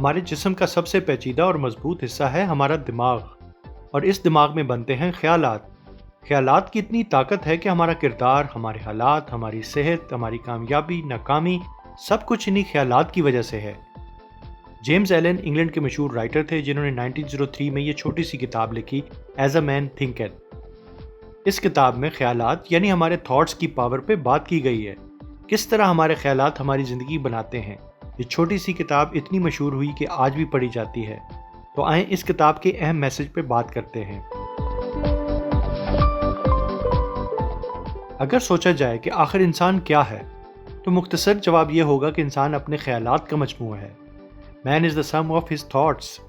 ہمارے جسم کا سب سے پیچیدہ اور مضبوط حصہ ہے ہمارا دماغ، اور اس دماغ میں بنتے ہیں خیالات۔ خیالات کی اتنی طاقت ہے کہ ہمارا کردار، ہمارے حالات، ہماری صحت، ہماری کامیابی، ناکامی، سب کچھ انہی خیالات کی وجہ سے ہے۔ جیمز ایلن انگلینڈ کے مشہور رائٹر تھے جنہوں نے 1903 میں یہ چھوٹی سی کتاب لکھی، ایز اے مین تھنکتھ۔ اس کتاب میں خیالات یعنی ہمارے تھاٹس کی پاور پہ بات کی گئی ہے، کس طرح ہمارے خیالات ہماری زندگی بناتے ہیں۔ یہ چھوٹی سی کتاب اتنی مشہور ہوئی کہ آج بھی پڑھی جاتی ہے۔ تو آئیں اس کتاب کے اہم میسج پہ بات کرتے ہیں۔ اگر سوچا جائے کہ آخر انسان کیا ہے، تو مختصر جواب یہ ہوگا کہ انسان اپنے خیالات کا مجموعہ ہے۔ مین از دا سم آف ہز تھاٹس۔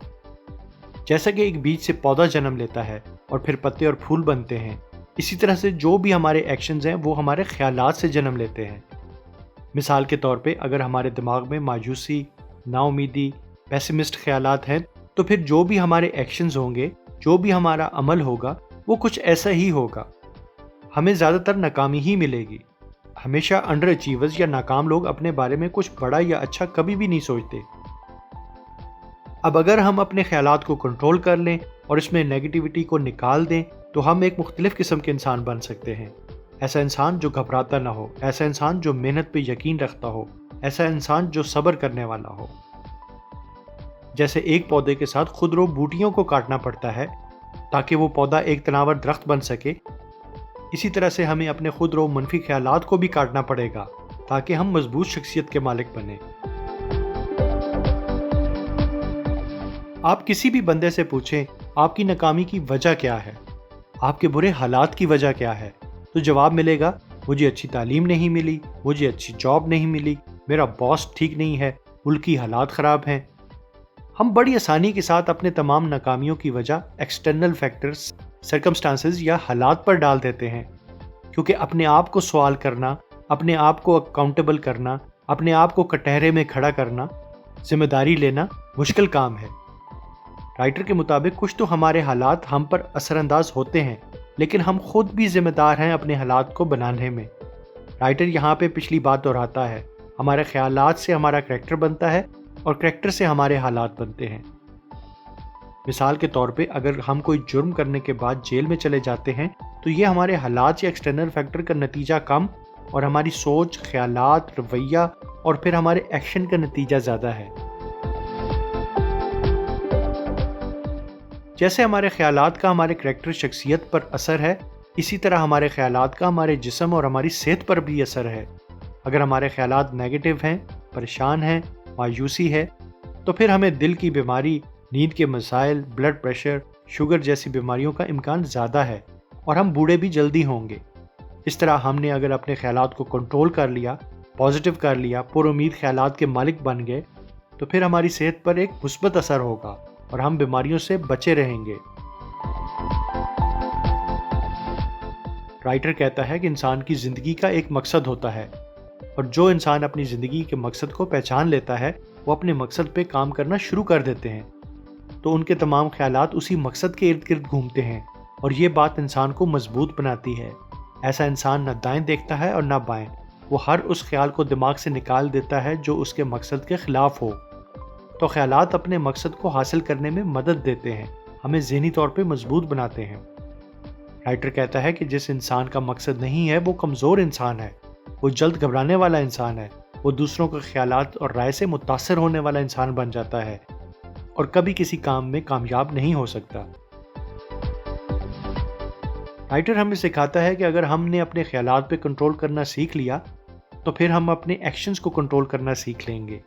جیسا کہ ایک بیج سے پودا جنم لیتا ہے اور پھر پتے اور پھول بنتے ہیں، اسی طرح سے جو بھی ہمارے ایکشنز ہیں وہ ہمارے خیالات سے جنم لیتے ہیں۔ مثال کے طور پہ اگر ہمارے دماغ میں مایوسی، نا امیدی، پیسمسٹ خیالات ہیں، تو پھر جو بھی ہمارے ایکشنز ہوں گے، جو بھی ہمارا عمل ہوگا، وہ کچھ ایسا ہی ہوگا۔ ہمیں زیادہ تر ناکامی ہی ملے گی۔ ہمیشہ انڈر اچیورز یا ناکام لوگ اپنے بارے میں کچھ بڑا یا اچھا کبھی بھی نہیں سوچتے۔ اب اگر ہم اپنے خیالات کو کنٹرول کر لیں اور اس میں نیگیٹیوٹی کو نکال دیں تو ہم ایک مختلف قسم کے انسان بن سکتے ہیں۔ ایسا انسان جو گھبراتا نہ ہو، ایسا انسان جو محنت پہ یقین رکھتا ہو، ایسا انسان جو صبر کرنے والا ہو۔ جیسے ایک پودے کے ساتھ خودرو بوٹیوں کو کاٹنا پڑتا ہے تاکہ وہ پودا ایک تناور درخت بن سکے، اسی طرح سے ہمیں اپنے خودرو منفی خیالات کو بھی کاٹنا پڑے گا تاکہ ہم مضبوط شخصیت کے مالک بنیں۔ آپ کسی بھی بندے سے پوچھیں آپ کی ناکامی کی وجہ کیا ہے، آپ کے برے حالات کی وجہ کیا ہے، تو جواب ملے گا مجھے اچھی تعلیم نہیں ملی، مجھے اچھی جاب نہیں ملی، میرا باس ٹھیک نہیں ہے، ملک کی حالات خراب ہیں۔ ہم بڑی آسانی کے ساتھ اپنے تمام ناکامیوں کی وجہ ایکسٹرنل فیکٹرز، سرکمسٹانسز یا حالات پر ڈال دیتے ہیں، کیونکہ اپنے آپ کو سوال کرنا، اپنے آپ کو اکاؤنٹیبل کرنا، اپنے آپ کو کٹہرے میں کھڑا کرنا، ذمہ داری لینا مشکل کام ہے۔ رائٹر کے مطابق کچھ تو ہمارے حالات ہم پر اثر انداز ہوتے ہیں، لیکن ہم خود بھی ذمہ دار ہیں اپنے حالات کو بنانے میں۔ رائٹر یہاں پہ پچھلی بات دہراتا ہے، ہمارے خیالات سے ہمارا کریکٹر بنتا ہے اور کریکٹر سے ہمارے حالات بنتے ہیں۔ مثال کے طور پہ اگر ہم کوئی جرم کرنے کے بعد جیل میں چلے جاتے ہیں تو یہ ہمارے حالات یا ایکسٹرنل فیکٹر کا نتیجہ کم اور ہماری سوچ، خیالات، رویہ اور پھر ہمارے ایکشن کا نتیجہ زیادہ ہے۔ جیسے ہمارے خیالات کا ہمارے کریکٹر شخصیت پر اثر ہے، اسی طرح ہمارے خیالات کا ہمارے جسم اور ہماری صحت پر بھی اثر ہے۔ اگر ہمارے خیالات نیگیٹو ہیں، پریشان ہیں، مایوسی ہے، تو پھر ہمیں دل کی بیماری، نیند کے مسائل، بلڈ پریشر، شوگر جیسی بیماریوں کا امکان زیادہ ہے اور ہم بوڑھے بھی جلدی ہوں گے۔ اس طرح ہم نے اگر اپنے خیالات کو کنٹرول کر لیا، پازیٹیو کر لیا، پر امید خیالات کے مالک بن گئے، تو پھر ہماری صحت پر ایک مثبت اثر ہوگا اور ہم بیماریوں سے بچے رہیں گے۔ رائٹر کہتا ہے کہ انسان کی زندگی کا ایک مقصد ہوتا ہے، اور جو انسان اپنی زندگی کے مقصد کو پہچان لیتا ہے وہ اپنے مقصد پہ کام کرنا شروع کر دیتے ہیں، تو ان کے تمام خیالات اسی مقصد کے ارد گرد گھومتے ہیں، اور یہ بات انسان کو مضبوط بناتی ہے۔ ایسا انسان نہ دائیں دیکھتا ہے اور نہ بائیں، وہ ہر اس خیال کو دماغ سے نکال دیتا ہے جو اس کے مقصد کے خلاف ہو۔ تو خیالات اپنے مقصد کو حاصل کرنے میں مدد دیتے ہیں، ہمیں ذہنی طور پہ مضبوط بناتے ہیں۔ رائٹر کہتا ہے کہ جس انسان کا مقصد نہیں ہے وہ کمزور انسان ہے، وہ جلد گھبرانے والا انسان ہے، وہ دوسروں کے خیالات اور رائے سے متاثر ہونے والا انسان بن جاتا ہے اور کبھی کسی کام میں کامیاب نہیں ہو سکتا۔ رائٹر ہمیں سکھاتا ہے کہ اگر ہم نے اپنے خیالات پہ کنٹرول کرنا سیکھ لیا تو پھر ہم اپنے ایکشنز کو کنٹرول کرنا سیکھ لیں گے،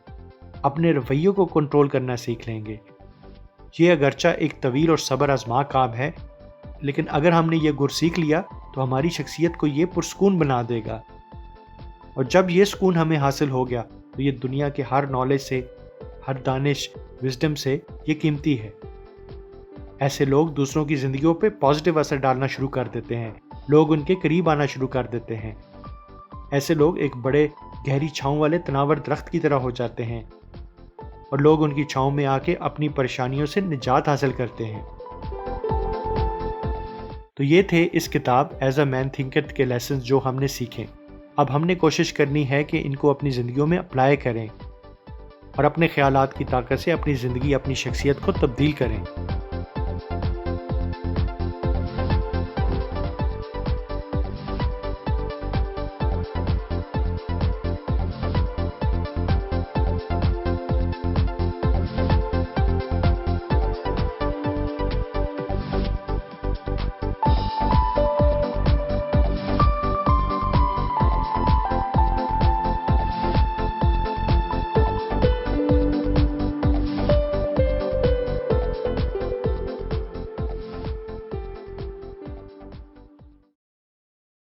اپنے رویوں کو کنٹرول کرنا سیکھ لیں گے۔ یہ اگرچہ ایک طویل اور صبر آزما کام ہے، لیکن اگر ہم نے یہ گر سیکھ لیا تو ہماری شخصیت کو یہ پرسکون بنا دے گا، اور جب یہ سکون ہمیں حاصل ہو گیا تو یہ دنیا کے ہر نالج سے، ہر دانش، وزڈم سے یہ قیمتی ہے۔ ایسے لوگ دوسروں کی زندگیوں پہ پازیٹیو اثر ڈالنا شروع کر دیتے ہیں، لوگ ان کے قریب آنا شروع کر دیتے ہیں۔ ایسے لوگ ایک بڑے گہری چھاؤں والے تناور درخت کی طرح ہو جاتے ہیں اور لوگ ان کی چھاؤں میں آ کے اپنی پریشانیوں سے نجات حاصل کرتے ہیں۔ تو یہ تھے اس کتاب ایز اے مین تھنکتھ کے لیسنز جو ہم نے سیکھے۔ اب ہم نے کوشش کرنی ہے کہ ان کو اپنی زندگیوں میں اپلائی کریں۔ اور اپنے خیالات کی طاقت سے اپنی زندگی اپنی شخصیت کو تبدیل کریں۔